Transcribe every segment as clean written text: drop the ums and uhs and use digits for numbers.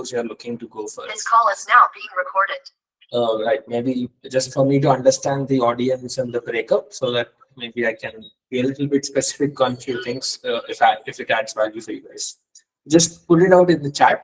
course you're looking to go for. This call is now being recorded. Right, maybe just for me to understand the audience and the breakup, so that maybe I can be a little bit specific on few things if it adds value for you guys. Just put it out in the chat.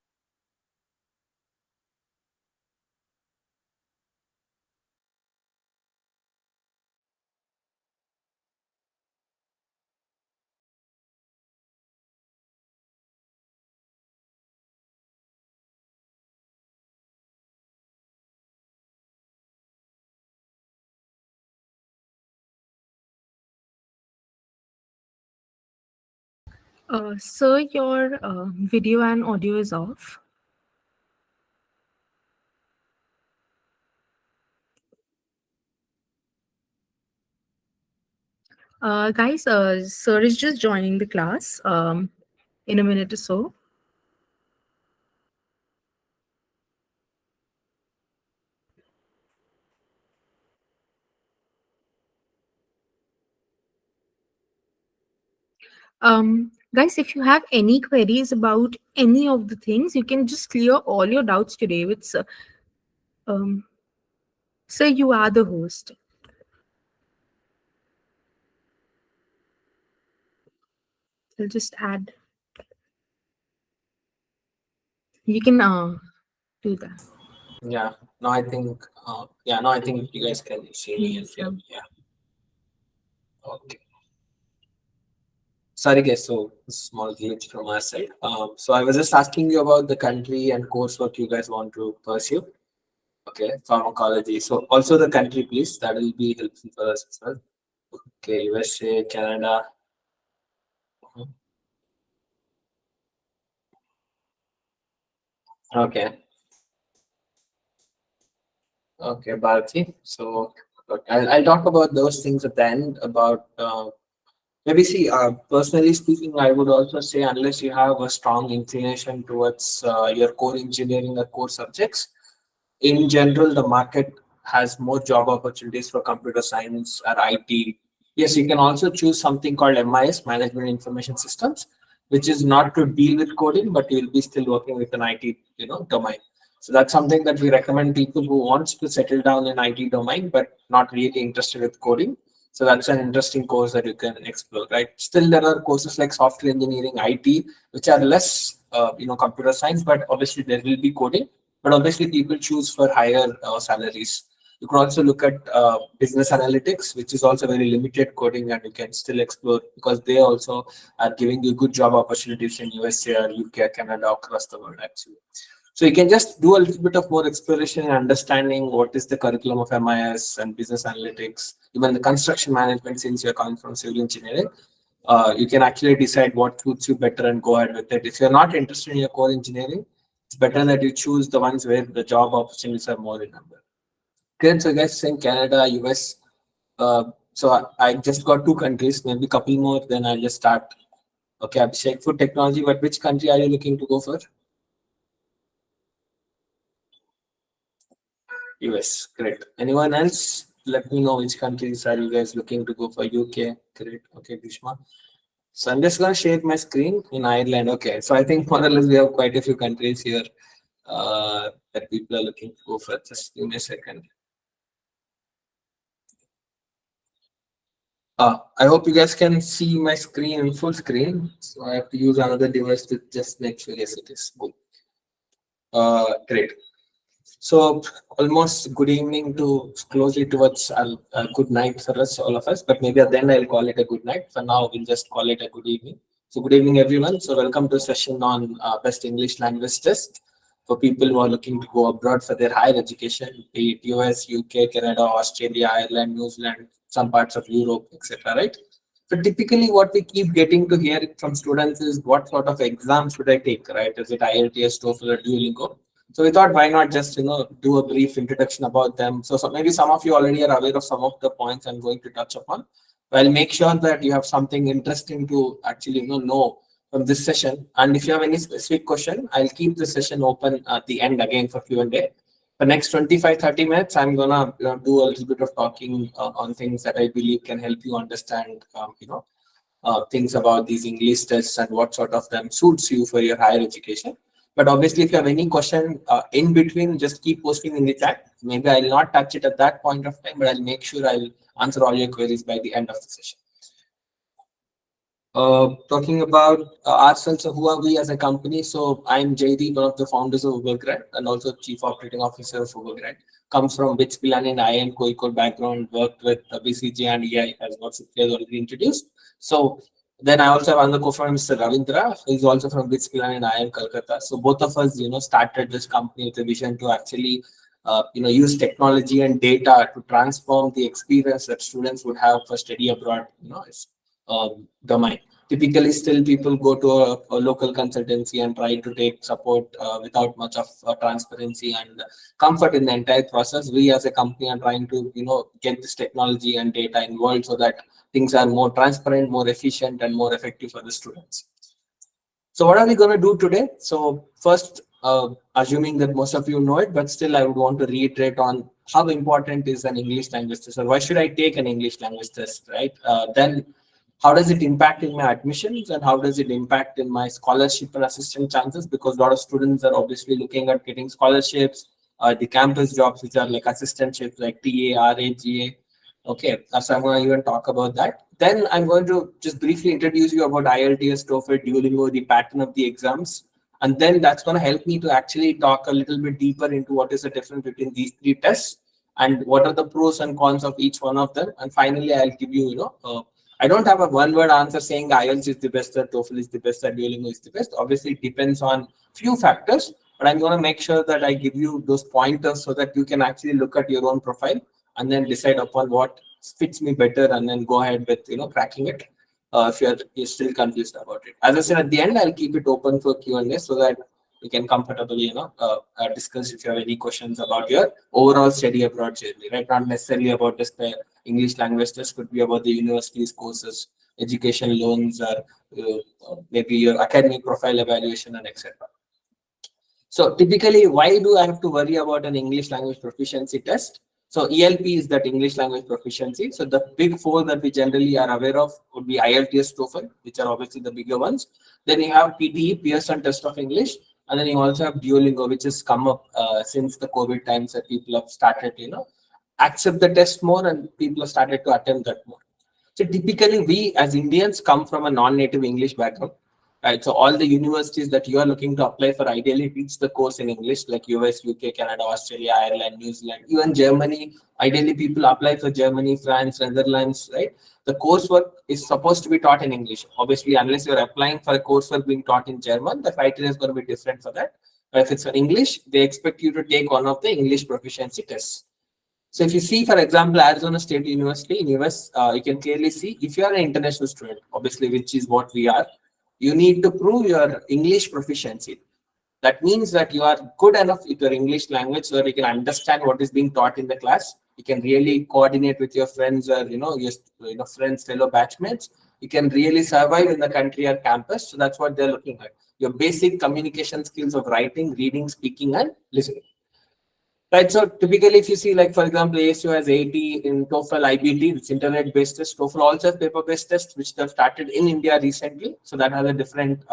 Sir, your video and audio is off. Guys, sir is just joining the class in a minute or so. Guys, if you have any queries about any of the things, you can just clear all your doubts today with sir. Sir, you are the host. I'll just add. You can do that. Yeah. No, I think. Yeah. No, I think you guys can see me and hear me. Yeah. Okay. Sorry, guys. So small glitch from our side. So I was just asking you about the country and coursework you guys want to pursue. Okay, pharmacology. So also the country, please. That will be helpful for us as well. Okay, USA, Canada. Okay. Okay, Bharati. So I'll talk about those things at the end about maybe see, personally speaking, I would also say unless you have a strong inclination towards your core engineering or core subjects, in general, the market has more job opportunities for computer science or IT. Yes, you can also choose something called MIS, Management Information Systems, which is not to deal with coding, but you'll be still working with an IT, domain. So that's something that we recommend people who wants to settle down in IT domain, but not really interested with coding. So that's an interesting course that you can explore, right? Still, there are courses like software engineering, IT, which are less, computer science, but obviously there will be coding. But obviously, people choose for higher salaries. You can also look at business analytics, which is also very limited coding, and you can still explore because they also are giving you good job opportunities in USA or UK, Canada, across the world, actually. So you can just do a little bit of more exploration and understanding what is the curriculum of MIS and business analytics, even the construction management, since you're coming from civil engineering. You can actually decide what suits you better and go ahead with it. If you're not interested in your core engineering, it's better that you choose the ones where the job opportunities are more in number. Good. So, guys, in Canada, US. So I just got two countries, maybe a couple more. Then I'll just start. Okay, Abhishek, for technology. But which country are you looking to go for? US. Great. Anyone else? Let me know which countries are you guys looking to go for. UK. Great. Okay, Bhishma. So I'm just going to share my screen in Ireland. Okay. So I think more or less we have quite a few countries here that people are looking to go for. Just give me a second. I hope you guys can see my screen in full screen. So I have to use another device to just make sure, yes, it is. Boom. Great. So almost good evening to closely towards a good night for us, all of us. But maybe at the end I'll call it a good night. For now, we'll just call it a good evening. So good evening, everyone. So welcome to a session on Best English Language Test for people who are looking to go abroad for their higher education, be it US, UK, Canada, Australia, Ireland, New Zealand, some parts of Europe, etc. Right? So typically, what we keep getting to hear from students is what sort of exams should I take? Right? Is it IELTS, TOEFL, or Duolingo? So we thought, why not just do a brief introduction about them? So maybe some of you already are aware of some of the points I'm going to touch upon. But I'll make sure that you have something interesting to actually know from this session. And if you have any specific question, I'll keep the session open at the end again for Q&A. The next 25-30 minutes, I'm gonna do a little bit of talking on things that I believe can help you understand, things about these English tests and what sort of them suits you for your higher education. But obviously, if you have any question in between, just keep posting in the chat. Maybe I'll not touch it at that point of time, but I'll make sure I'll answer all your queries by the end of the session. Talking about ourselves, so who are we as a company? So I'm Jaydeep, one of the founders of Ubergrad and also Chief Operating Officer of Ubergrad. Comes from BITS Pilani and IIM Kozhikode background, worked with BCG and EI as what Supriya has already introduced. So then I also have another co-founder, Mr. Ravindra, who is also from BITS Pilani and IIM Kolkata. So both of us, started this company with a vision to actually, use technology and data to transform the experience that students would have for study abroad, domain. Typically, still people go to a local consultancy and try to take support without much of transparency and comfort in the entire process. We as a company are trying to, get this technology and data involved so that things are more transparent, more efficient, and more effective for the students. So what are we going to do today? So first, assuming that most of you know it, but still I would want to reiterate on how important is an English language test, or why should I take an English language test, right? Then how does it impact in my admissions, and how does it impact in my scholarship and assistant chances? Because a lot of students are obviously looking at getting scholarships, the campus jobs, which are like assistantships like TA, RA, GA. Okay, so I'm going to even talk about that. Then I'm going to just briefly introduce you about IELTS, TOEFL, Duolingo, the pattern of the exams. And then that's going to help me to actually talk a little bit deeper into what is the difference between these three tests and what are the pros and cons of each one of them. And finally, I'll give you, I don't have a one-word answer saying IELTS is the best, or TOEFL is the best, or Duolingo is the best. Obviously, it depends on few factors, but I'm going to make sure that I give you those pointers so that you can actually look at your own profile and then decide upon what fits me better, and then go ahead with cracking it. If you're still confused about it, as I said at the end, I'll keep it open for Q&A so that we can comfortably discuss if you have any questions about your overall study abroad journey, right? Not necessarily about just the English language test, could be about the university's courses, education loans, or maybe your academic profile evaluation, and etc. So typically, why do I have to worry about an English language proficiency test? So ELP is that English language proficiency. So the big four that we generally are aware of would be IELTS, TOEFL, which are obviously the bigger ones. Then you have PTE, Pearson Test of English, and then you also have Duolingo, which has come up since the COVID times that people have started, accept the test more, and people have started to attempt that more. So typically, we as Indians come from a non-native English background. Right, so all the universities that you are looking to apply for ideally teach the course in English, like US, UK, Canada, Australia, Ireland, New Zealand, even Germany. Ideally, people apply for Germany, France, Netherlands, right? The coursework is supposed to be taught in English. Obviously, unless you're applying for a coursework being taught in German, the criteria is going to be different for that. But if it's in English, they expect you to take one of the English proficiency tests. So if you see, for example, Arizona State University in US, you can clearly see if you are an international student, obviously, which is what we are, you need to prove your English proficiency. That means that you are good enough with your English language so that you can understand what is being taught in the class. You can really coordinate with your friends, or your friends, fellow batchmates. You can really survive in the country or campus. So that's what they're looking at. Your basic communication skills of writing, reading, speaking, and listening. Right, so typically, if you see, like for example, ASU has 80 in TOEFL IBT, it's internet-based test. TOEFL also has paper-based test, which they've started in India recently. So that has a different,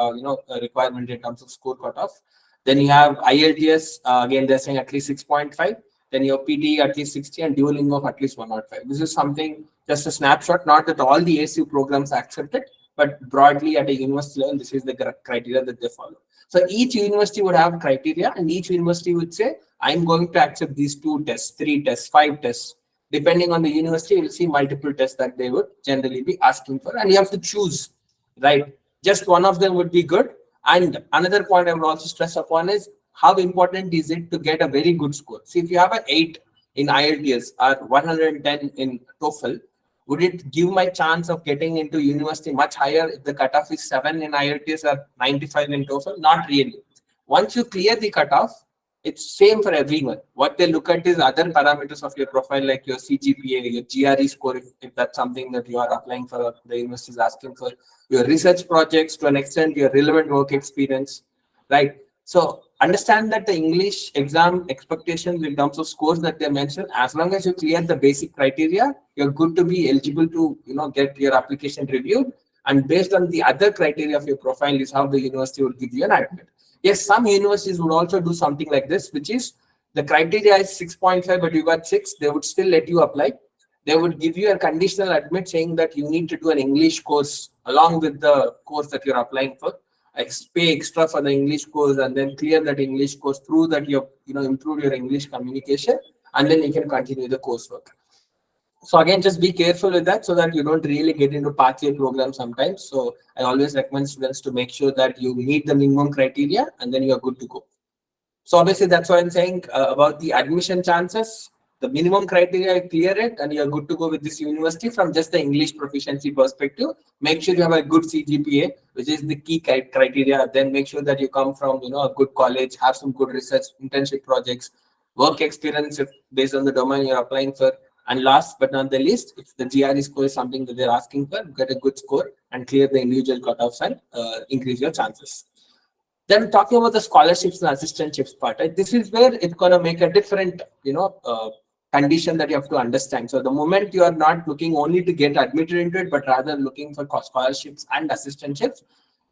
requirement in terms of score cutoff. Then you have IELTS, again, they're saying at least 6.5. Then your PTE at least 60 and Duolingo of at least 105. This is something, just a snapshot, not that all the ASU programs are accepted, but broadly at a university level, this is the criteria that they follow. So each university would have criteria, and each university would say, I'm going to accept these 2 tests, 3 tests, 5 tests. Depending on the university, you'll see multiple tests that they would generally be asking for, and you have to choose, right? Just one of them would be good. And another point I would also stress upon is how important is it to get a very good score? See, if you have an 8 in IELTS or 110 in TOEFL, would it give my chance of getting into university much higher if the cutoff is 7 in IELTS or 95 in TOEFL? Not really. Once you clear the cutoff, it's same for everyone. What they look at is other parameters of your profile, like your CGPA, your GRE score, if that's something that you are applying for, the university is asking for, your research projects, to an extent, your relevant work experience, right? So understand that the English exam expectations in terms of scores that they mentioned, as long as you clear the basic criteria, you're good to be eligible to get your application reviewed. And based on the other criteria of your profile is how the university will give you an admit. Yes, some universities would also do something like this, which is the criteria is 6.5, but you got 6, they would still let you apply. They would give you a conditional admit saying that you need to do an English course along with the course that you're applying for. Pay extra for the English course and then clear that English course, prove that you've improved your English communication, and then you can continue the coursework. So again, just be careful with that so that you don't really get into pathway programs sometimes. So I always recommend students to make sure that you meet the minimum criteria and then you are good to go. So obviously that's why I'm saying about the admission chances. The minimum criteria, clear it, and you're good to go with this university from just the English proficiency perspective. Make sure you have a good CGPA, which is the key criteria. Then make sure that you come from a good college, have some good research, internship projects, work experience based on the domain you're applying for. And last but not the least, if the GRE score is something that they're asking for, get a good score and clear the individual cutoffs and increase your chances. Then talking about the scholarships and assistantships part, right? This is where it's going to make a different, condition that you have to understand. So the moment you are not looking only to get admitted into it, but rather looking for scholarships and assistantships,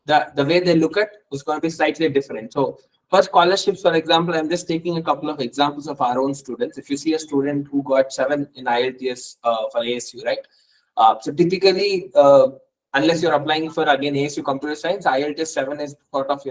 the way they look at is going to be slightly different. So for scholarships, for example, I'm just taking a couple of examples of our own students. If you see a student who got 7 in IELTS for ASU, right? So typically, unless you're applying for again ASU computer science, IELTS 7 is sort of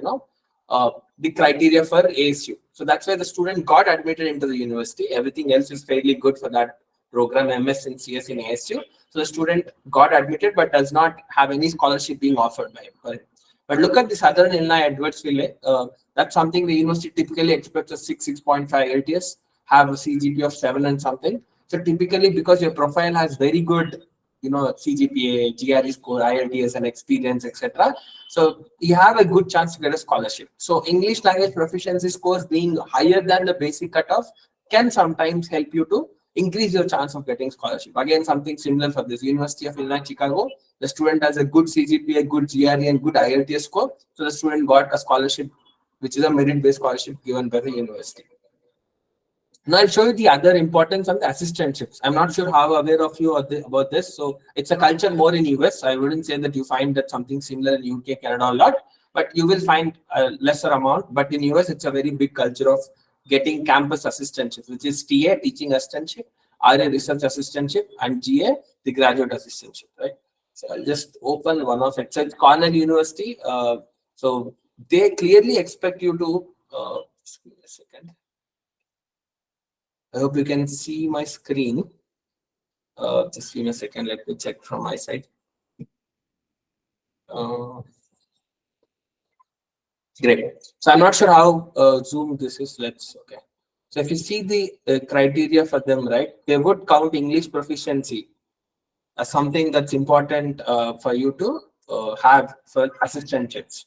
the criteria for ASU. So that's why the student got admitted into the university. Everything else is fairly good for that program, MS and CS in ASU. So the student got admitted but does not have any scholarship being offered by him. Correct? But look at the Southern Illinois Edwardsville. That's something the university typically expects a 6.5 IELTS, have a CGPA of 7 and something. So typically, because your profile has very good CGPA, GRE score, IELTS and experience, etc. So you have a good chance to get a scholarship. So English language proficiency scores being higher than the basic cutoff can sometimes help you to increase your chance of getting scholarship. Again, something similar for this University of Illinois Chicago. The student has a good CGPA, good GRE and good IELTS score. So the student got a scholarship, which is a merit-based scholarship given by the university. Now I'll show you the other importance of the assistantships. I'm not sure how aware of you are about this. So it's a culture more in US. I wouldn't say that you find that something similar in UK, Canada a lot, but you will find a lesser amount. But in US, it's a very big culture of getting campus assistantships, which is TA, teaching assistantship, RA, research assistantship, and GA, the graduate assistantship, right? So I'll just open one of it. So it's Cornell University. So they clearly expect you to, just give me a second. I hope you can see my screen. Just give me a second. Let me check from my side. Great. So I'm not sure how Zoom this is. Okay. So if you see the criteria for them, right, they would count English proficiency as something that's important for you to have for assistantships,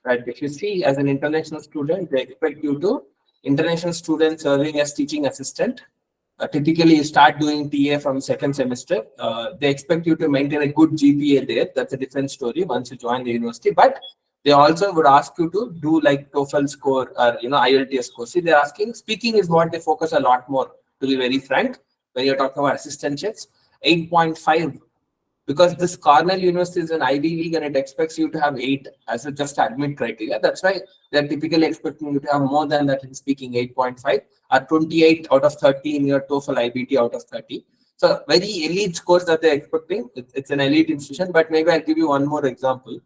right? If you see as an international student, they expect you to international student serving as teaching assistant. Typically, you start doing TA from second semester. They expect you to maintain a good GPA there. That's a different story once you join the university. But they also would ask you to do like TOEFL score or IELTS score. See, they're asking. Speaking is what they focus a lot more. To be very frank, when you're talking about assistantships, 8.5. Because this Cornell University is an Ivy League and it expects you to have 8 as a just admit criteria. That's why they're typically expecting you to have more than that in speaking, 8.5 or 28 out of 30 in your TOEFL IBT out of 30. So very elite scores that they're expecting. It's an elite institution, but maybe I'll give you one more example.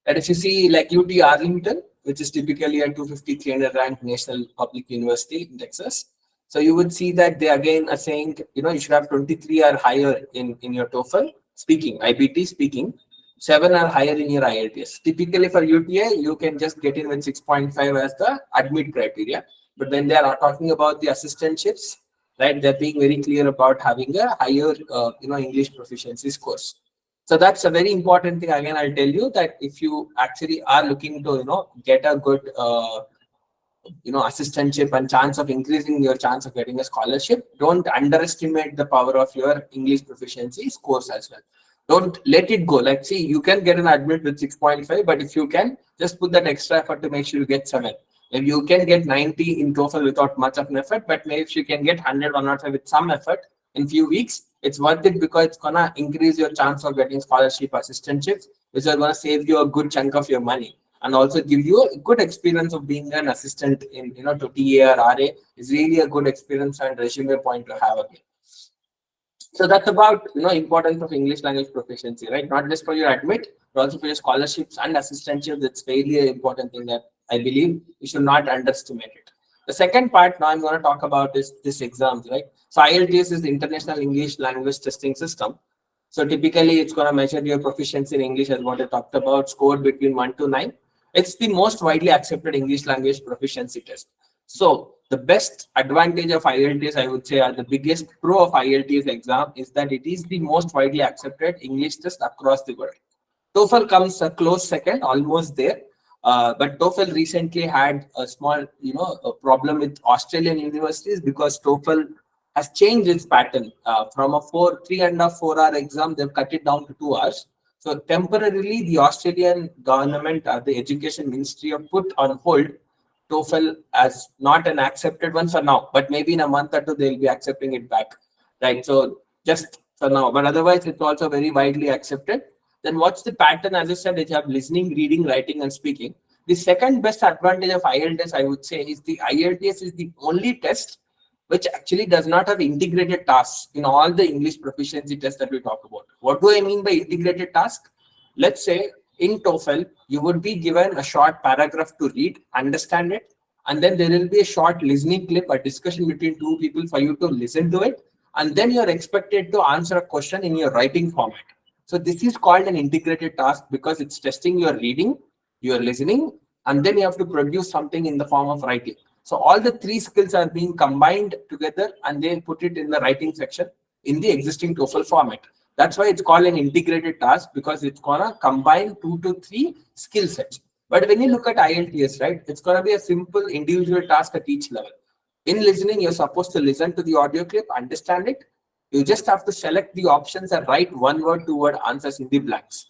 And if you see like UT Arlington, which is typically a 250, 300 ranked national public university in Texas. So you would see that they again are saying, you should have 23 or higher in your TOEFL speaking, IBT speaking, 7 or higher in your IELTS. Typically for UTA, you can just get in with 6.5 as the admit criteria. But when they are talking about the assistantships, right, they're being very clear about having a higher, English proficiency scores. So that's a very important thing. Again, I'll tell you that if you actually are looking to, get a good, assistantship and chance of increasing your chance of getting a scholarship, don't underestimate the power of your English proficiency scores as well. Don't let it go. Like, see, you can get an admit with 6.5, but if you can, just put that extra effort to make sure you get 7. If you can get 90 in TOEFL without much of an effort, but maybe if you can get 100, 105 with some effort in few weeks, it's worth it because it's gonna increase your chance of getting scholarship assistantships, which are gonna save you a good chunk of your money and also give you a good experience of being an assistant in to TA or RA is really a good experience and resume point to have again. So that's about importance of English language proficiency, right? Not just for your admit, but also for your scholarships and assistantships. That's really an important thing that I believe you should not underestimate it. The second part now I'm going to talk about is this exams, right? So IELTS is the International English Language Testing System. So typically it's going to measure your proficiency in English as what I talked about, scored between 1 to 9. It's the most widely accepted English language proficiency test. So the best advantage of IELTS, I would say, or the biggest pro of IELTS exam is that it is the most widely accepted English test across the world. TOEFL comes a close second, almost there. But TOEFL recently had a small, a problem with Australian universities because TOEFL has changed its pattern from a 3.5 4 hour exam. They've cut it down to 2 hours. So temporarily, the Australian government, the education ministry, have put on hold TOEFL as not an accepted one for now, but maybe in a month or two they'll be accepting it back, right? So just for now, but otherwise it's also very widely accepted. Then what's the pattern? As I said, it have listening, reading, writing, and speaking. The second best advantage of IELTS, I would say, is the IELTS is the only test which actually does not have integrated tasks in all the English proficiency tests that we talk about. What do I mean by integrated task? Let's say in TOEFL, you would be given a short paragraph to read, understand it, and then there will be a short listening clip, a discussion between two people for you to listen to it, and then you're expected to answer a question in your writing format. So this is called an integrated task because it's testing your reading, your listening, and then you have to produce something in the form of writing. So all the three skills are being combined together and they put it in the writing section in the existing TOEFL format. That's why it's called an integrated task because it's gonna combine 2 to 3 skill sets. But when you look at IELTS, right, it's gonna be a simple individual task at each level. In listening, you're supposed to listen to the audio clip, understand it. You just have to select the options and write 1 word, 2 word answers in the blanks.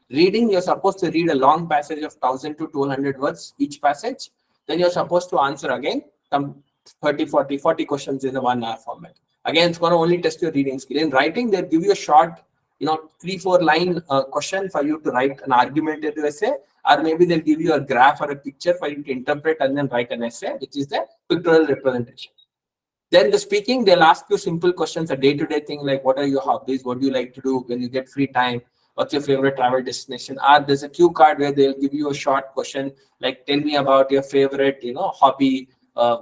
Reading, you're supposed to read a long passage of 1,000 to 200 words each passage. Then you're supposed to answer again some 30, 40 questions in a 1 hour format. Again, it's going to only test your reading skill. In writing, they'll give you a short, 3-4 line question for you to write an argumentative essay, or maybe they'll give you a graph or a picture for you to interpret and then write an essay, which is the pictorial representation. Then the speaking, they'll ask you simple questions, a day-to-day thing like what are your hobbies, what do you like to do when you get free time, what's your favorite travel destination? Or there's a cue card where they'll give you a short question like tell me about your favorite, hobby.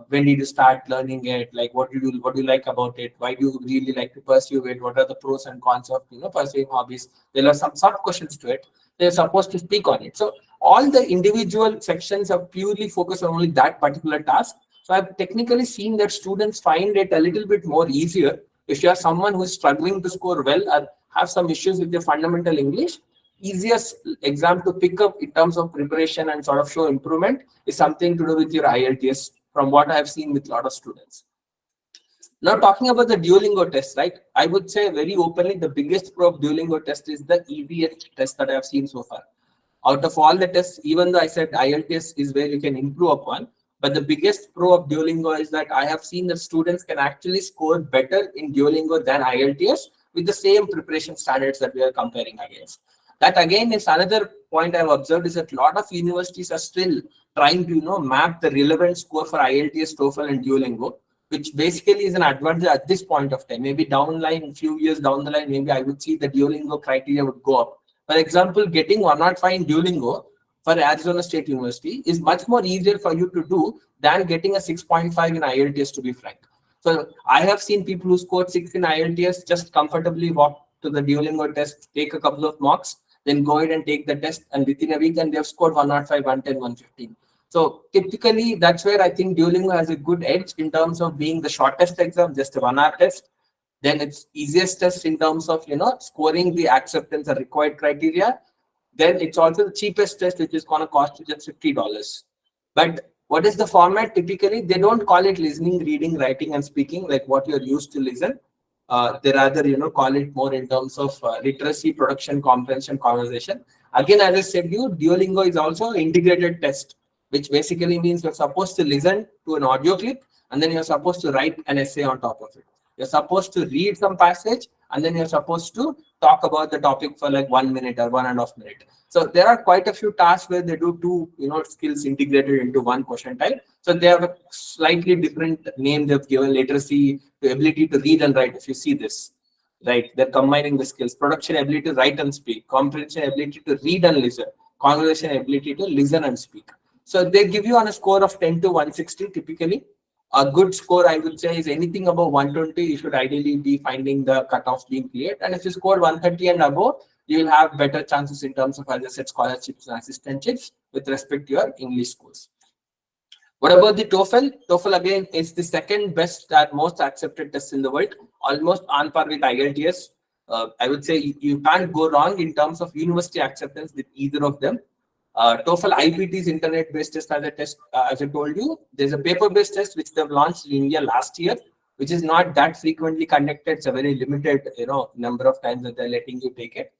When did you start learning it? Like what do you like about it? Why do you really like to pursue it? What are the pros and cons of pursuing hobbies? There are some sub questions to it. They're supposed to speak on it. So all the individual sections are purely focused on only that particular task. So I've technically seen that students find it a little bit more easier if you are someone who is struggling to score well or have some issues with your fundamental English. Easiest exam to pick up in terms of preparation and sort of show improvement is something to do with your IELTS from what I have seen with a lot of students. Now talking about the Duolingo test, right? I would say very openly the biggest pro of Duolingo test is the easiest test that I have seen so far. Out of all the tests, even though I said IELTS is where you can improve upon, but the biggest pro of Duolingo is that I have seen that students can actually score better in Duolingo than IELTS with the same preparation standards that we are comparing against. That again is another point I've observed is that a lot of universities are still trying to map the relevant score for IELTS, TOEFL, and Duolingo, which basically is an advantage at this point of time. Maybe down the line, a few years down the line, maybe I would see the Duolingo criteria would go up. For example, getting 105 in Duolingo for Arizona State University is much more easier for you to do than getting a 6.5 in IELTS, to be frank. So I have seen people who scored 6 in IELTS just comfortably walk to the Duolingo test, take a couple of mocks, then go ahead and take the test, and within a week, then they have scored 105, 110, 115. So typically, that's where I think Duolingo has a good edge in terms of being the shortest exam, just a 1 hour test. Then it's easiest test in terms of scoring the acceptance or required criteria. Then it's also the cheapest test, which is going to cost you just $50. But what is the format? Typically, they don't call it listening, reading, writing, and speaking like what you're used to listen. They rather call it more in terms of literacy, production, comprehension, conversation. Again, as I said, Duolingo is also an integrated test. which basically means you're supposed to listen to an audio clip and then you're supposed to write an essay on top of it. You're supposed to read some passage and then you're supposed to talk about the topic for like 1 minute or 1.5 minutes. So there are quite a few tasks where they do two, skills integrated into one question type. So they have a slightly different name they've given: literacy, the ability to read and write. If you see this, right, they're combining the skills: production ability to write and speak, comprehension ability to read and listen, conversation ability to listen and speak. So they give you on a score of 10 to 160 typically. A good score, I would say, is anything above 120. You should ideally be finding the cutoff being cleared. And if you score 130 and above, you will have better chances in terms of, as I said, scholarships and assistantships with respect to your English scores. What about the TOEFL? TOEFL again is the second best and most accepted test in the world, almost on par with IELTS. I would say you can't go wrong in terms of university acceptance with either of them. TOEFL IPT is internet-based test as a test. As I told you, there's a paper-based test which they've launched in India last year, which is not that frequently conducted. It's a very limited, number of times that they're letting you take it.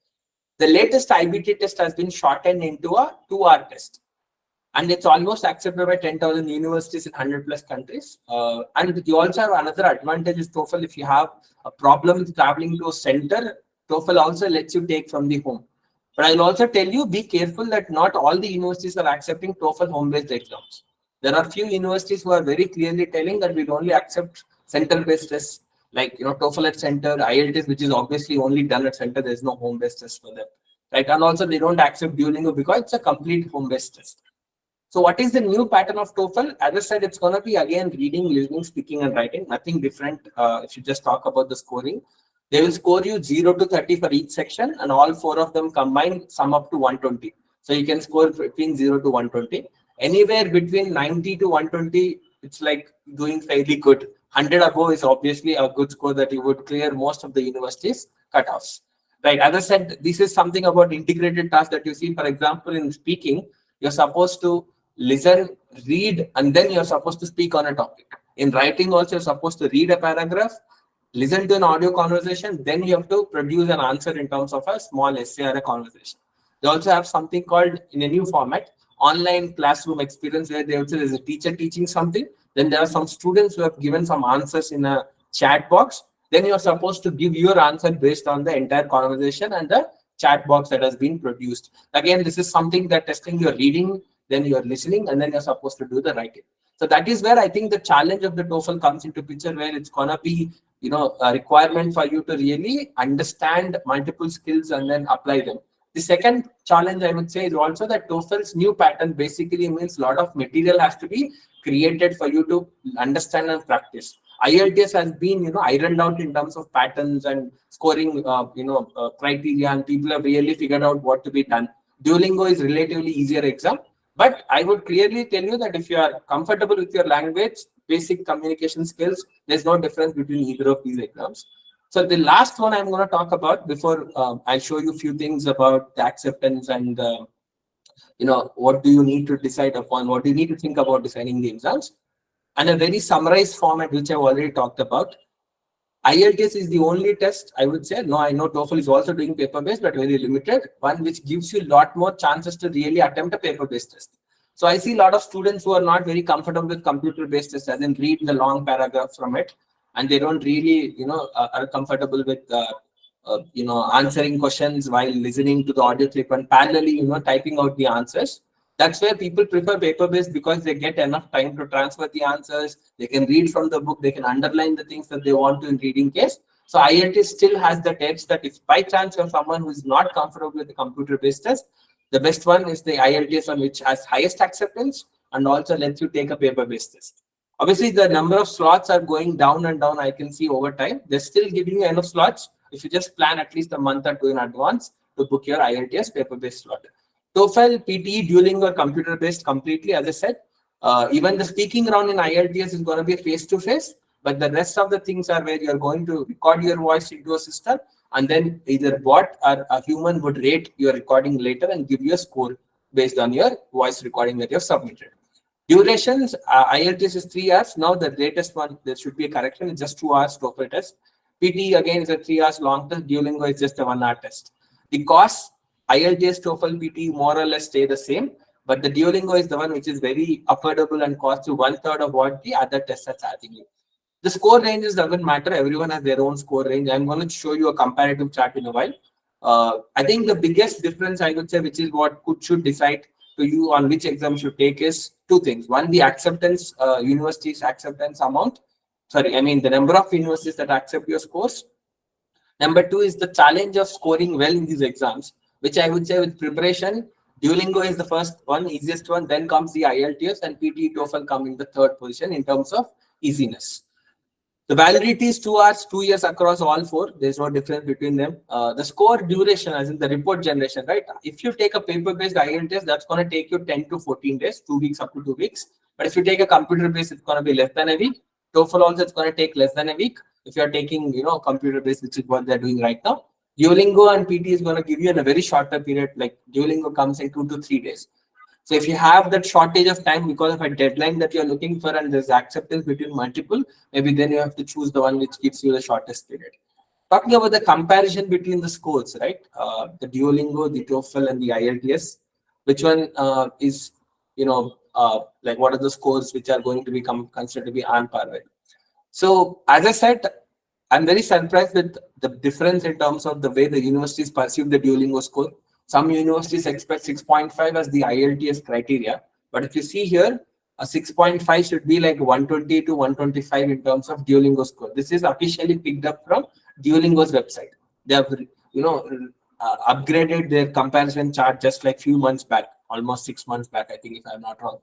The latest IBT test has been shortened into a 2-hour test, and it's almost accepted by 10,000 universities in 100 plus countries. And you also have another advantage is TOEFL. If you have a problem with traveling to a center, TOEFL also lets you take from the home. But I'll also tell you, be careful that not all the universities are accepting TOEFL home-based exams. There are few universities who are very clearly telling that we'll only accept center-based tests, like TOEFL at center, IELTS, which is obviously only done at center. There's no home-based test for them, right? And also they don't accept Duolingo because it's a complete home-based test. So what is the new pattern of TOEFL? As I said, it's going to be again reading, listening, speaking, and writing. Nothing different. If you just talk about the scoring. They will score you 0 to 30 for each section, and all 4 of them combined sum up to 120. So you can score between 0 to 120. Anywhere between 90 to 120, it's like doing fairly good. 100 above is obviously a good score that you would clear most of the universities' cutoffs. Right. As I said, this is something about integrated tasks that you see. For example, in speaking, you're supposed to listen, read, and then you're supposed to speak on a topic. In writing also, you're supposed to read a paragraph, listen to an audio conversation, then you have to produce an answer in terms of a small essay or a conversation. They also have something called, in a new format, online classroom experience, where they also, there's a teacher teaching something, then there are some students who have given some answers in a chat box, then you're supposed to give your answer based on the entire conversation and the chat box that has been produced. Again, this is something that testing your reading, then you're listening, and then you're supposed to do the writing. So that is where I think the challenge of the TOEFL comes into picture, where it's gonna be a requirement for you to really understand multiple skills and then apply them. The second challenge I would say is also that TOEFL's new pattern basically means a lot of material has to be created for you to understand and practice. IELTS has been ironed out in terms of patterns and scoring criteria, and people have really figured out what to be done. Duolingo is relatively easier exam, but I would clearly tell you that if you are comfortable with your language, basic communication skills, there's no difference between either of these exams. So the last one I'm going to talk about before I'll show you a few things about the acceptance and what do you need to decide upon, what do you need to think about designing the exams, and a very summarized format which I've already talked about. IELTS is the only test, I would say. No, I know TOEFL is also doing paper-based, but very limited. One which gives you a lot more chances to really attempt a paper-based test. So I see a lot of students who are not very comfortable with computer-based tests, as in read the long paragraph from it, and they don't really, are comfortable with, answering questions while listening to the audio clip and parallelly, typing out the answers. That's where people prefer paper-based, because they get enough time to transfer the answers. They can read from the book. They can underline the things that they want to in reading case. So IELTS still has the edge that if by chance you're someone who is not comfortable with the computer-based test, the best one is the IELTS one, which has highest acceptance and also lets you take a paper-based test. Obviously, the number of slots are going down and down. I can see over time. They're still giving you enough slots if you just plan at least a month or 2 in advance to book your IELTS paper-based slot. TOEFL, PTE, Duolingo are computer-based completely, as I said. Even the speaking round in IELTS is going to be face-to-face, but the rest of the things are where you're going to record your voice into a system, and then either bot or a human would rate your recording later and give you a score based on your voice recording that you have submitted. Durations, IELTS is 3 hours. Now the latest one, there should be a correction, it's just 2 hours TOEFL test. PTE again is a 3 hours long test. Duolingo is just a 1 hour test. The cost, IELTS, TOEFL, PTE more or less stay the same, But the Duolingo is the one which is very affordable and costs you 1/3 of what the other tests are charging you. The score ranges doesn't matter. Everyone has their own score range. I'm going to show you a comparative chart in a while. I think the biggest difference I would say, which is what should decide to you on which exam you should take, is two things. One, the acceptance, universities acceptance amount. Sorry, I mean the number of universities that accept your scores. Number two is the challenge of scoring well in these exams, which I would say with preparation, Duolingo is the first one, easiest one. Then comes the IELTS, and PT, TOEFL come in the third position in terms of easiness. The validity is 2 hours, 2 years across all four. There's no difference between them. The score duration, as in the report generation, right? If you take a paper-based IELTS, that's going to take you 10 to 14 days, 2 weeks up to 2 weeks. But if you take a computer-based, it's going to be less than a week. TOEFL also, it's going to take less than a week. If you're taking, computer-based, which is what they're doing right now. Duolingo and PT is going to give you in a very shorter period. Like Duolingo comes in 2 to 3 days. So if you have that shortage of time because of a deadline that you're looking for and there's acceptance between multiple, maybe then you have to choose the one which gives you the shortest period. Talking about the comparison between the scores, right? The Duolingo, the TOEFL, and the IELTS. Which one is, like what are the scores which are going to become considered to be on par with? So as I said, I'm very surprised with the difference in terms of the way the universities perceive the Duolingo score. Some universities expect 6.5 as the IELTS criteria, but if you see here, a 6.5 should be like 120 to 125 in terms of Duolingo score. This is officially picked up from Duolingo's website. They have, upgraded their comparison chart just like few months back, almost 6 months back, I think, if I'm not wrong.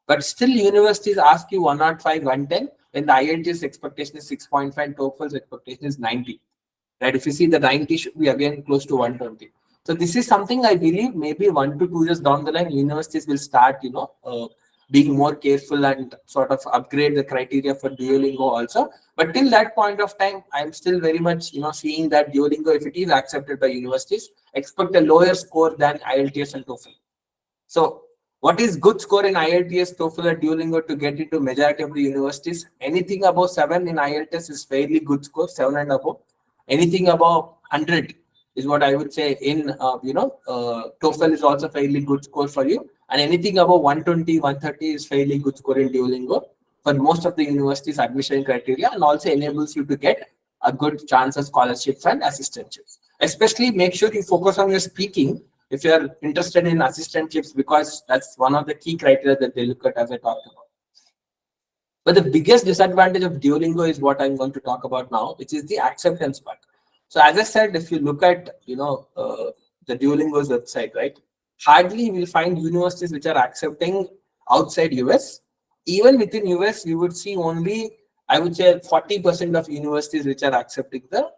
But still, universities ask you 105, 110, when the IELTS expectation is 6.5, TOEFL's expectation is 90. Right? If you see, the 90 should be again close to 120. So this is something I believe maybe 1 to 2 years down the line, universities will start, being more careful and sort of upgrade the criteria for Duolingo also. But till that point of time, I'm still very much, seeing that Duolingo, if it is accepted by universities, expect a lower score than IELTS and TOEFL. So what is good score in IELTS, TOEFL, and Duolingo to get into majority of the universities? Anything above 7 in IELTS is fairly good score, 7 and above. Anything above 100 is what I would say in, TOEFL is also fairly good score for you. And anything above 120, 130 is fairly good score in Duolingo for most of the universities' admission criteria, and also enables you to get a good chance of scholarships and assistantships. Especially make sure you focus on your speaking if you are interested in assistantships, because that's one of the key criteria that they look at, as I talked about. But the biggest disadvantage of Duolingo is what I'm going to talk about now, which is the acceptance part. So as I said, if you look at, the Duolingo's website, right, hardly you will find universities which are accepting outside US. Even within US, you would see only, I would say, 40% of universities which are accepting the,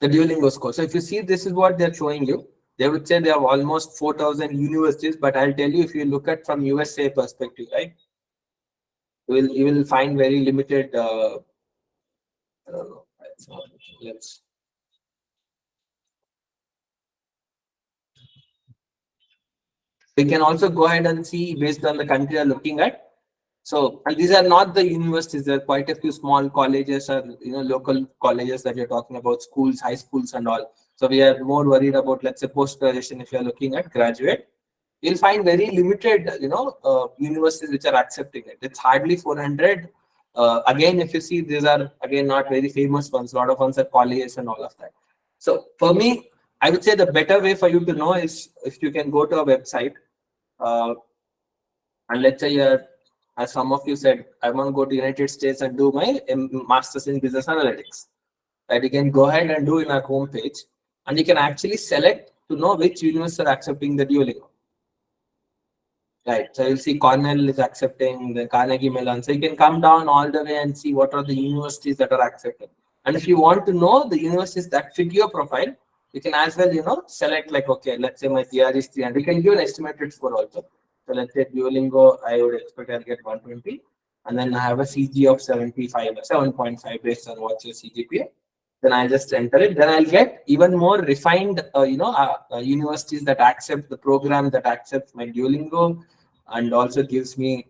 the Duolingo score. So if you see, this is what they're showing you. They would say they have almost 4,000 universities, but I'll tell you, if you look at from USA perspective, right, you will find very limited. Let's. We can also go ahead and see based on the country you're looking at. So, and these are not the universities. There are quite a few small colleges or local colleges that you're talking about, schools, high schools, and all. So we are more worried about, let's say, post graduation. If you're looking at graduate, you'll find very limited, universities which are accepting it. It's hardly 400. Again, if you see, these are again not very famous ones. A lot of ones are colleges and all of that. So for me, I would say the better way for you to know is if you can go to a website, and let's say you're, as some of you said, I want to go to United States and do my master's in business analytics. Right, you can go ahead and do in our homepage, and you can actually select to know which universities are accepting the Duolingo. Right, so you'll see Cornell is accepting, the Carnegie Mellon. So you can come down all the way and see what are the universities that are accepted. And if you want to know the universities that fit your profile, you can as well, select like, okay, let's say my PR is 300. You can give an estimated score also. So let's say Duolingo, I would expect I'll get 120. And then I have a CG of 75, 7.5 based on what's your CGPA. Then I'll just enter it. Then I'll get even more refined, universities that accept the program, that accepts my Duolingo, and also gives me,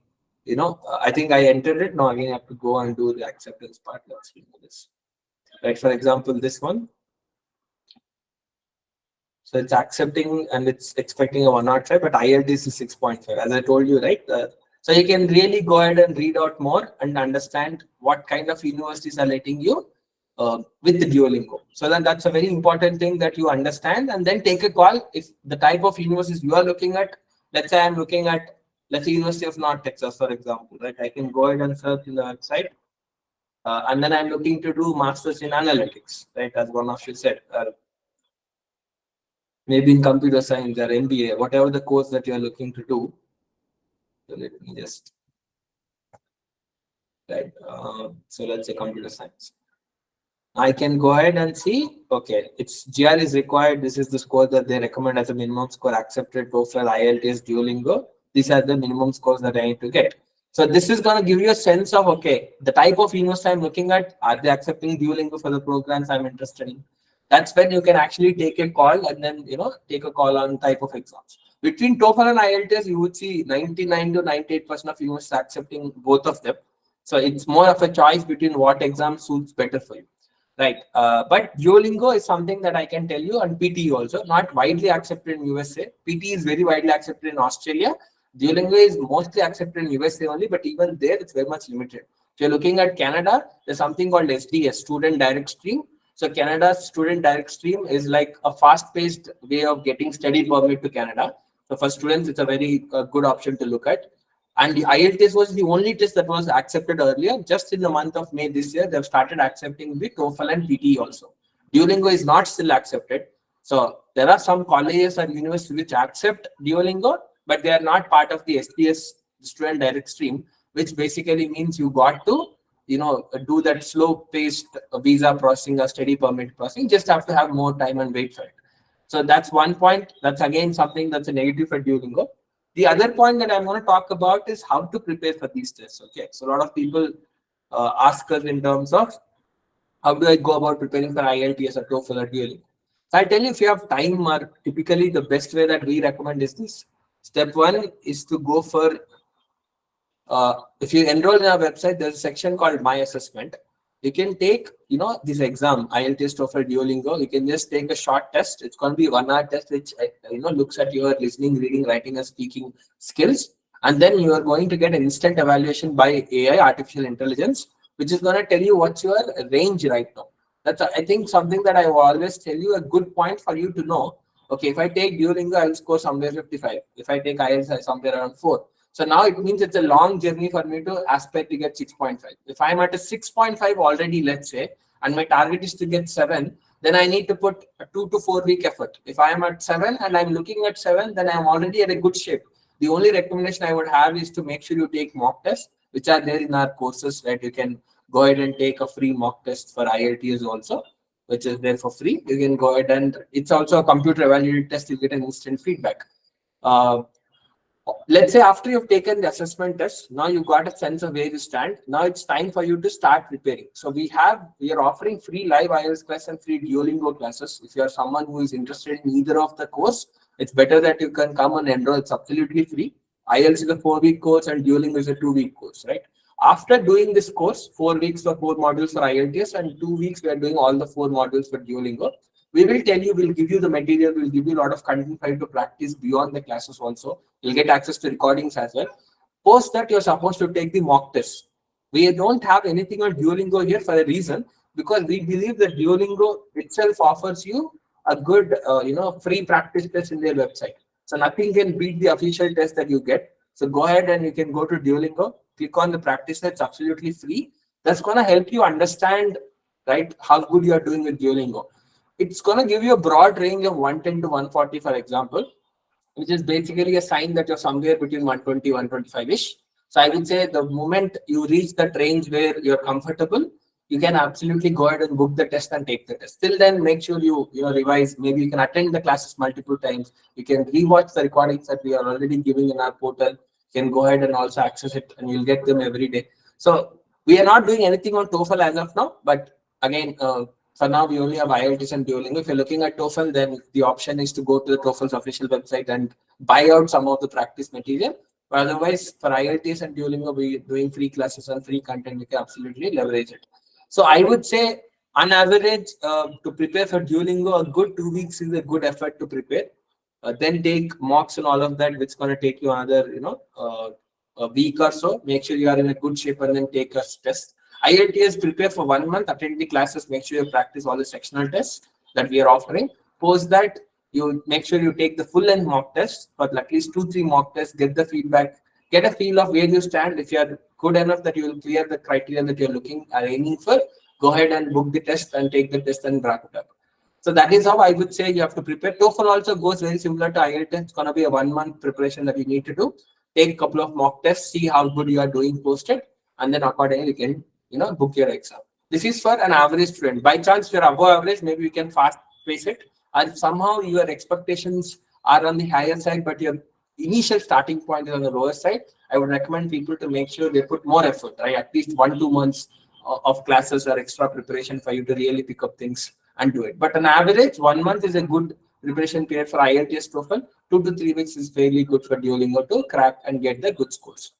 I think I entered it. Now again, I have to go and do the acceptance part. Let's do this. Right, for example, this one. So it's accepting and it's expecting a 105, but IELTS is 6.5, as I told you, right? So you can really go ahead and read out more and understand what kind of universities are letting you with the Duolingo. So then that's a very important thing that you understand, and then take a call. If the type of universities you are looking at, let's say I'm looking at, let's say University of North Texas, for example, right? I can go ahead and search in the website. And then I'm looking to do masters in analytics, right? As one of you said, maybe in computer science or MBA, whatever the course that you're looking to do. So let me just, right. So let's say computer science. I can go ahead and see, okay, it's GR is required. This is the score that they recommend as a minimum score accepted, TOEFL, IELTS, Duolingo. These are the minimum scores that I need to get. So this is going to give you a sense of, okay, the type of university I'm looking at, are they accepting Duolingo for the programs I'm interested in? That's when you can actually take a call and then, take a call on type of exams. Between TOEFL and IELTS, you would see 99 to 98% of universities accepting both of them. So it's more of a choice between what exam suits better for you. Right. But Duolingo is something that I can tell you, and PT also, not widely accepted in USA. PT is very widely accepted in Australia. Duolingo is mostly accepted in USA only, but even there it's very much limited. If you're looking at Canada, there's something called SDS, Student Direct Stream. So Canada's Student Direct Stream is like a fast-paced way of getting study permit to Canada. So for students, it's a very good option to look at. And the IELTS was the only test that was accepted earlier. Just in the month of May this year, they've started accepting the TOEFL and PT also. Duolingo is not still accepted. So there are some colleges and universities which accept Duolingo, but they are not part of the SDS, Student Direct Stream, which basically means you got to, do that slow-paced visa processing or study permit processing. Just have to have more time and wait for it. So that's one point. That's again something that's a negative for Duolingo. The other point that I'm going to talk about is how to prepare for these tests. Okay, so a lot of people ask us in terms of how do I go about preparing for IELTS or TOEFL or Duolingo. So I'll tell you, if you have time, or typically the best way that we recommend is this. Step one is to go for, if you enroll in our website, there's a section called My Assessment. You can take, this exam, IELTS, TOEFL, Duolingo. You can just take a short test. It's going to be 1 hour test, which, looks at your listening, reading, writing, and speaking skills. And then you are going to get an instant evaluation by AI, artificial intelligence, which is going to tell you what's your range right now. That's, I think, something that I will always tell you, a good point for you to know. Okay, if I take Duolingo, I'll score somewhere 55. If I take IELTS, I'll somewhere around 4. So now it means it's a long journey for me to aspire to get 6.5. If I'm at a 6.5 already, let's say, and my target is to get 7, then I need to put a 2 to 4 week effort. If I am at 7 and I'm looking at 7, then I'm already at a good shape. The only recommendation I would have is to make sure you take mock tests, which are there in our courses, right? You can go ahead and take a free mock test for IELTS also, which is there for free. You can go ahead and it's also a computer evaluated test. You get an instant feedback. Let's say after you've taken the assessment test, now you've got a sense of where you stand. Now it's time for you to start preparing. So we are offering free live IELTS class and free Duolingo classes. If you are someone who is interested in either of the course, it's better that you can come and enroll. It's absolutely free. IELTS is a 4-week course and Duolingo is a 2-week course, right? After doing this course, 4 weeks for 4 modules for IELTS and 2 weeks we are doing all the 4 modules for Duolingo. We will tell you, we'll give you the material, we'll give you a lot of content for you to practice beyond the classes also. You'll get access to recordings as well. Post that, you're supposed to take the mock test. We don't have anything on Duolingo here for a reason, because we believe that Duolingo itself offers you a good, free practice test in their website. So nothing can beat the official test that you get. So go ahead and you can go to Duolingo, click on the practice test, absolutely free. That's going to help you understand, right, how good you are doing with Duolingo. It's going to give you a broad range of 110 to 140, for example, which is basically a sign that you're somewhere between 120, 125-ish. So I would say the moment you reach that range where you're comfortable, you can absolutely go ahead and book the test and take the test. Till then, make sure you revise. Maybe you can attend the classes multiple times. You can rewatch the recordings that we are already giving in our portal. You can go ahead and also access it, and you'll get them every day. So we are not doing anything on TOEFL as of now, but again, for now, we only have IELTS and Duolingo. If you're looking at TOEFL, then the option is to go to the TOEFL's official website and buy out some of the practice material. But otherwise, for IELTS and Duolingo, we're doing free classes and free content. You can absolutely leverage it. So I would say On average, to prepare for Duolingo, a good 2 weeks is a good effort to prepare. Then take mocks and all of that, which is going to take you another, a week or so. Make sure you are in a good shape and then take a test. IELTS, prepare for 1 month, attend the classes, make sure you practice all the sectional tests that we are offering. Post that, you make sure you take the full length mock test, but at least 2-3 mock tests, get the feedback, get a feel of where you stand. If you are good enough that you will clear the criteria that you're looking are aiming for, go ahead and book the test and take the test and wrap it up. So that is how I would say you have to prepare. TOEFL also goes very similar to IELTS. It's going to be a 1 month preparation that you need to do. Take a couple of mock tests, see how good you are doing post it, and then accordingly you can book your exam. This is for an average student. By chance you're above average, maybe you can fast pace it. And somehow your expectations are on the higher side, but your initial starting point is on the lower side. I would recommend people to make sure they put more effort, right? At least 1-2 months of classes or extra preparation for you to really pick up things and do it. But on average, 1 month is a good preparation period for IELTS TOEFL. 2 to 3 weeks is fairly good for Duolingo to crack and get the good scores.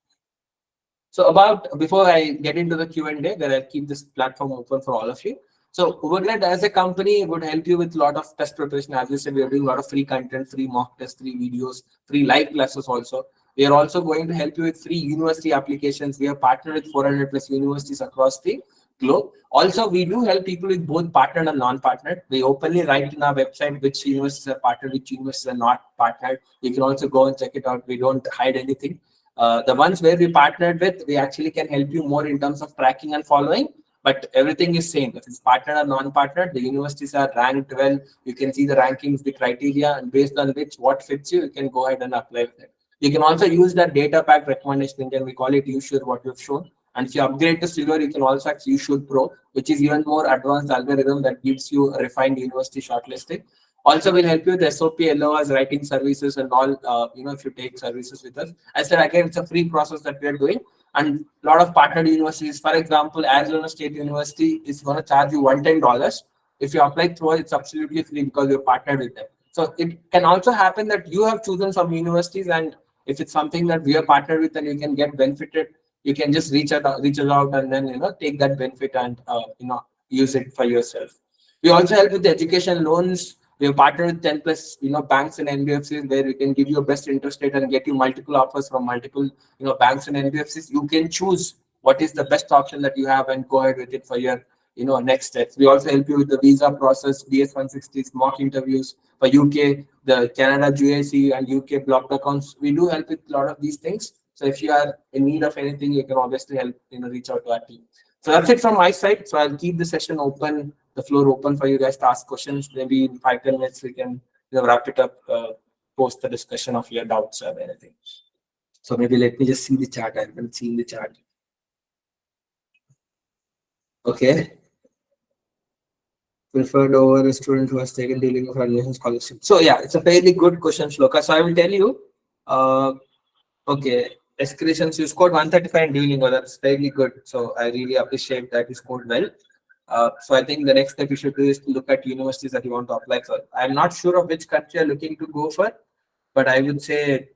So before I get into the Q&A, then I'll keep this platform open for all of you. So Ubergrad as a company would help you with a lot of test preparation. As you said, we are doing a lot of free content, free mock tests, free videos, free live classes also. We are also going to help you with free university applications. We have partnered with 400 plus universities across the globe. Also, we do help people with both partnered and non-partnered. We openly write in our website which universities are partnered, which universities are not partnered. You can also go and check it out. We don't hide anything. The ones where we partnered with, we actually can help you more in terms of tracking and following, but everything is same. If it's partnered or non-partnered, the universities are ranked well. You can see the rankings, the criteria, and based on which what fits you, you can go ahead and apply with it. You can also use that data pack recommendation engine. We call it You Sure What You've Shown. And if you upgrade to Silver, you can also access You Should Pro, which is even more advanced algorithm that gives you a refined university shortlisting. Also, will help you with SOP, LOS, writing services, and all. If you take services with us, I said again, it's a free process that we are doing, and a lot of partnered universities. For example, Arizona State University is going to charge you $110. If you apply through it, it's absolutely free because you're partnered with them. So it can also happen that you have chosen some universities, and if it's something that we are partnered with, and you can get benefited, you can just reach out, and then take that benefit and use it for yourself. We also help with the education loans. We have partnered with 10 plus banks and NBFCs where we can give you a best interest rate and get you multiple offers from multiple banks and NBFCs. You can choose what is the best option that you have and go ahead with it for your next steps. We also help you with the visa process, DS-160s, mock interviews for UK, the Canada GIC and UK blocked accounts. We do help with a lot of these things. So if you are in need of anything, you can obviously help reach out to our team. So that's it from my side. So I'll keep the session open, the floor open for you guys to ask questions. Maybe in 5-10 minutes we can wrap it up, post the discussion of your doubts or anything. So maybe let me just see the chat. I haven't seen the chat. Okay. Preferred over a student who has taken Duolingo for admission scholarship. So yeah, it's a fairly good question, Shloka. So I will tell you. Okay, escalations, you scored 135 in Duolingo. That's fairly good. So I really appreciate that you scored well. So I think the next step you should do is to look at universities that you want to apply for. I'm not sure of which country you're looking to go for, but I would say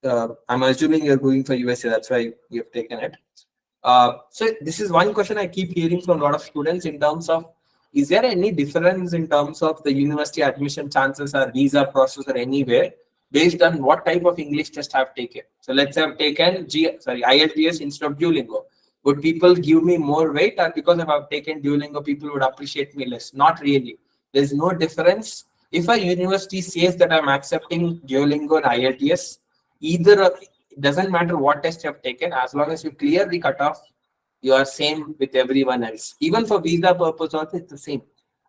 I'm assuming you're going for USA. That's why you've taken it. So this is one question I keep hearing from a lot of students in terms of, is there any difference in terms of the university admission chances or visa process or anywhere based on what type of English test I've taken? So let's say I've taken IELTS instead of Duolingo. Would people give me more weight, or because if I've taken Duolingo, people would appreciate me less? Not really. There's no difference. If a university says that I'm accepting Duolingo and IELTS, it doesn't matter what test you have taken, as long as you clear the cutoff, you are same with everyone else. Even for visa purpose also, it's the same.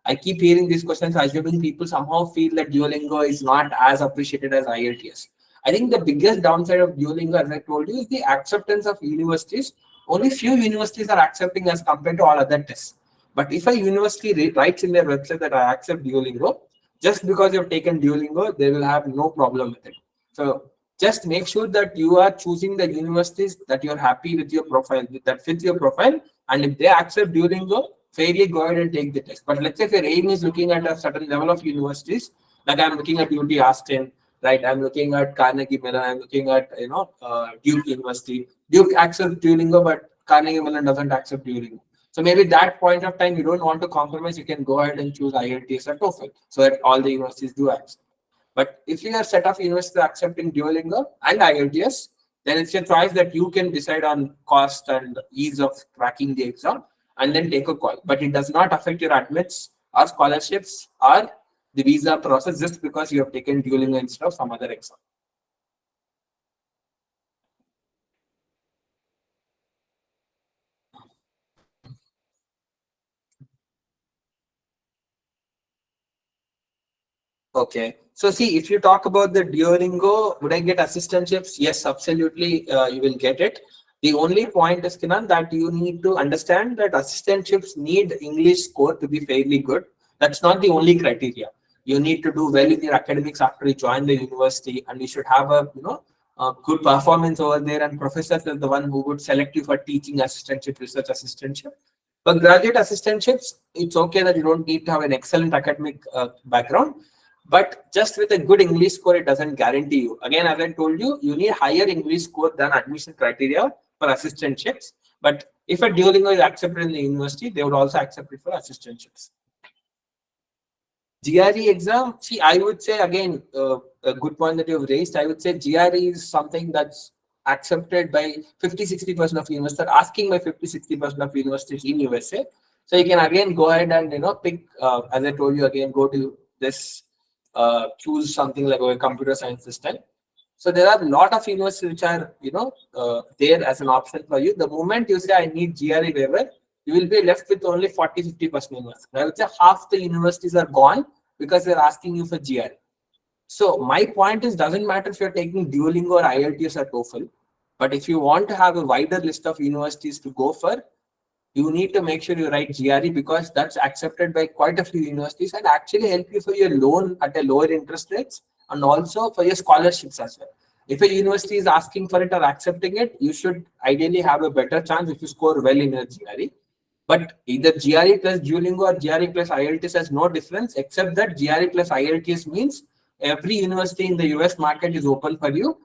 I keep hearing these questions, assuming people somehow feel that Duolingo is not as appreciated as IELTS. I think the biggest downside of Duolingo, as I told you, is the acceptance of universities. Only few universities are accepting as compared to all other tests. But if a university writes in their website that I accept Duolingo, just because you've taken Duolingo, they will have no problem with it. So just make sure that you are choosing the universities that you're happy with your profile, that fits your profile. And if they accept Duolingo, fairly go ahead and take the test. But let's say if your aim is looking at a certain level of universities, like I'm looking at UT Austin, right? I'm looking at Carnegie Mellon, I'm looking at Duke University. Duke accepts Duolingo, but Carnegie Mellon doesn't accept Duolingo. So maybe that point of time you don't want to compromise, you can go ahead and choose IELTS or TOEFL so that all the universities do accept. But if you are set of universities accepting Duolingo and IELTS, then it's a choice that you can decide on cost and ease of cracking the exam and then take a call. But it does not affect your admits or scholarships or the visa process just because you have taken Duolingo instead of some other exam. Okay. So see, if you talk about the Duolingo, would I get assistantships? Yes, absolutely. You will get it. The only point is, Kiran, that you need to understand that assistantships need English score to be fairly good. That's not the only criteria. You need to do well in your academics after you join the university, and you should have a a good performance over there. And professors are the one who would select you for teaching assistantship, research assistantship. But graduate assistantships, it's okay that you don't need to have an excellent academic background, but just with a good English score, it doesn't guarantee you. Again, as I told you, you need higher English score than admission criteria for assistantships. But if a Duolingo is accepted in the university, they would also accept it for assistantships. GRE exam, see, I would say again, a good point that you've raised. I would say GRE is something that's accepted by 50-60% of universities, are asking by 50-60% of universities in USA. So you can again go ahead and pick, as I told you again, go to this, choose something like a computer science system. So there are a lot of universities which are there as an option for you. The moment you say I need GRE waiver, you will be left with only 40-50% universities. I would say half the universities are gone because they're asking you for GRE. So my point is, doesn't matter if you're taking Duolingo or IELTS or TOEFL, but if you want to have a wider list of universities to go for, you need to make sure you write GRE because that's accepted by quite a few universities and actually help you for your loan at a lower interest rates and also for your scholarships as well. If a university is asking for it or accepting it, you should ideally have a better chance if you score well in your GRE. But either GRE plus Duolingo or GRE plus IELTS has no difference, except that GRE plus IELTS means every university in the US market is open for you.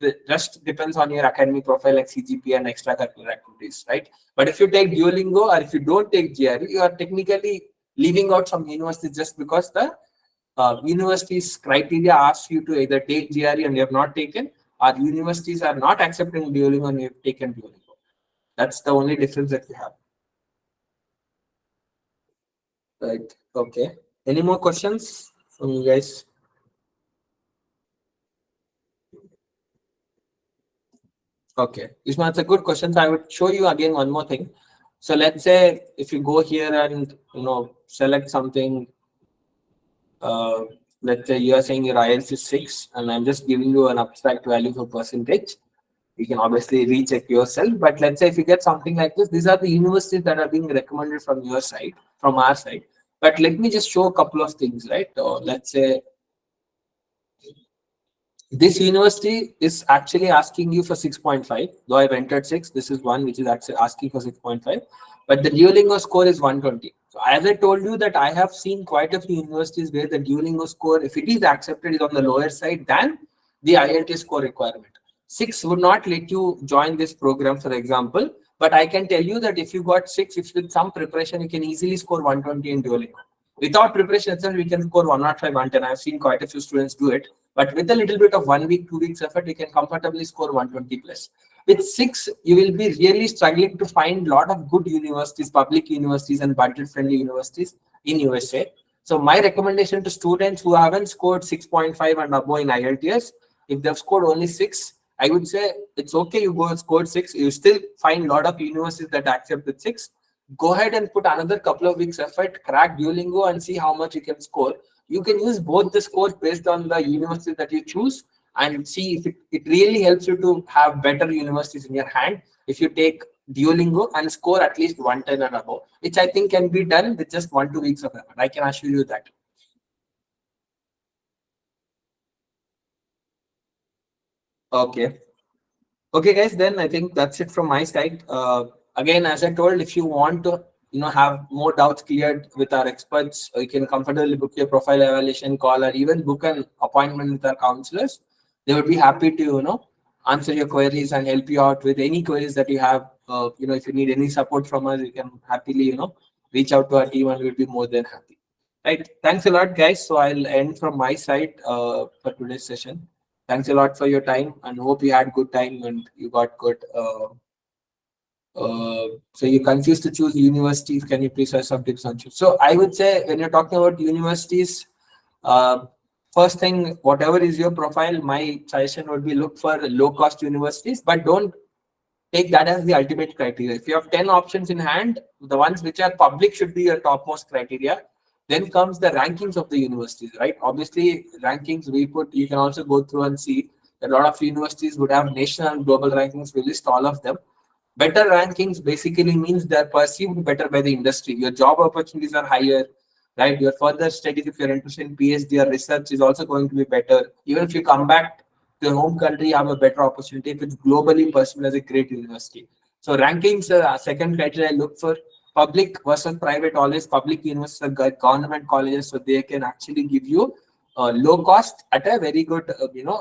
The rest depends on your academic profile like CGPA and extracurricular activities, right? But if you take Duolingo or if you don't take GRE, you are technically leaving out some universities just because the university's criteria asks you to either take GRE and you have not taken, or universities are not accepting Duolingo and you have taken Duolingo. That's the only difference that we have. Right. Okay. Any more questions from you guys? Okay. Isma, it's a good question. So I would show you again one more thing. So let's say if you go here and select something, let's say you are saying your IELTS is 6, and I'm just giving you an abstract value for percentage. You can obviously recheck yourself, but let's say if you get something like this, these are the universities that are being recommended from your side, from our side. But let me just show a couple of things, right? Let's say this university is actually asking you for 6.5, though I've entered 6. This is one which is actually asking for 6.5, but the Duolingo score is 120. So as I told you that I have seen quite a few universities where the Duolingo score, if it is accepted, is on the lower side than the IELTS score requirement. 6 would not let you join this program, for example, but I can tell you that if you got 6, if with some preparation, you can easily score 120 in Duolingo. Without preparation itself, we can score 105, 110. I've seen quite a few students do it. But with a little bit of 1 week, 2 weeks effort, you can comfortably score 120 plus. With 6, you will be really struggling to find a lot of good universities, public universities and budget-friendly universities in USA. So my recommendation to students who haven't scored 6.5 and above in IELTS, if they've scored only 6, I would say it's okay, you go and score 6. You still find a lot of universities that accept with 6. Go ahead and put another couple of weeks effort, crack Duolingo and see how much you can score. You can use both the scores based on the university that you choose and see if it really helps you to have better universities in your hand if you take Duolingo and score at least 110 and above, which I think can be done with just 1-2 weeks of effort. I can assure you that. Okay. Okay, guys, then I think that's it from my side. Again, as I told, if you want to have more doubts cleared with our experts, you can comfortably book your profile evaluation call or even book an appointment with our counselors. They would be happy to answer your queries and help you out with any queries that you have. If you need any support from us, you can happily, reach out to our team and we'll be more than happy. Right. Thanks a lot, guys. So I'll end from my side for today's session. Thanks a lot for your time and hope you had good time and you got good. So you're confused to choose universities. Can you please have some tips on choose? So I would say when you're talking about universities, uh, first thing, whatever is your profile, my suggestion would be look for low cost universities, but don't take that as the ultimate criteria. If you have 10 options in hand, the ones which are public should be your topmost criteria. Then comes the rankings of the universities, right? Obviously, rankings you can also go through and see that a lot of universities would have national and global rankings. We list all of them. Better rankings basically means they're perceived better by the industry. Your job opportunities are higher, right? Your further studies, if you're interested in PhD or research, is also going to be better. Even if you come back to your home country, you have a better opportunity if it's globally perceived as a great university. So rankings, second criteria I look for. Public versus private, always public universities are government colleges, so they can actually give you low cost at a very good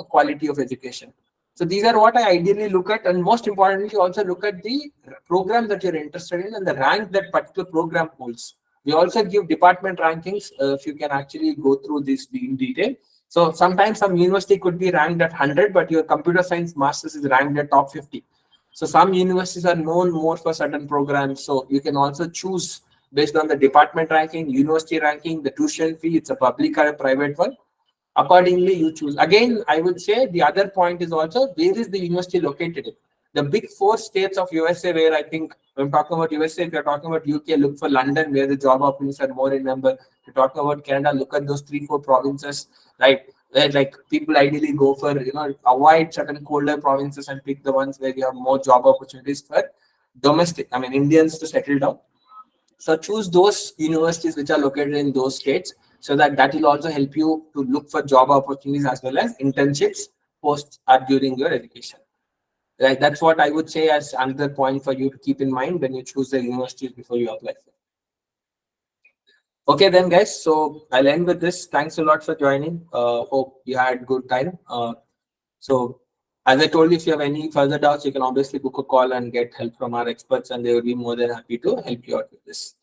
quality of education. So these are what I ideally look at, and most importantly, also look at the program that you're interested in and the rank that particular program holds. We also give department rankings if you can actually go through this in detail. So sometimes some university could be ranked at 100, but your computer science masters is ranked at top 50. So some universities are known more for certain programs. So you can also choose based on the department ranking, university ranking, the tuition fee. It's a public or a private one. Accordingly, you choose. Again, I would say the other point is also where is the university located in? The big four states of USA, where I think when talking about USA, if you're talking about UK, look for London, where the job openings are more in number. If you're talking about Canada, look at those 3, 4 provinces, right? Where like people ideally go for, avoid certain colder provinces and pick the ones where you have more job opportunities for domestic, I mean, Indians to settle down. So choose those universities which are located in those states so that will also help you to look for job opportunities as well as internships post or during your education. Right, that's what I would say as another point for you to keep in mind when you choose the universities before you apply for. Okay, then guys. So I'll end with this. Thanks a lot for joining. Hope you had good time. So as I told you, if you have any further doubts, you can obviously book a call and get help from our experts, and they will be more than happy to help you out with this.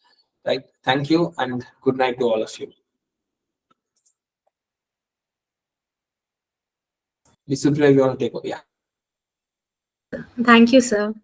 Right. Thank you and good night to all of you. Mr. If you want to take over. Yeah. Thank you, sir.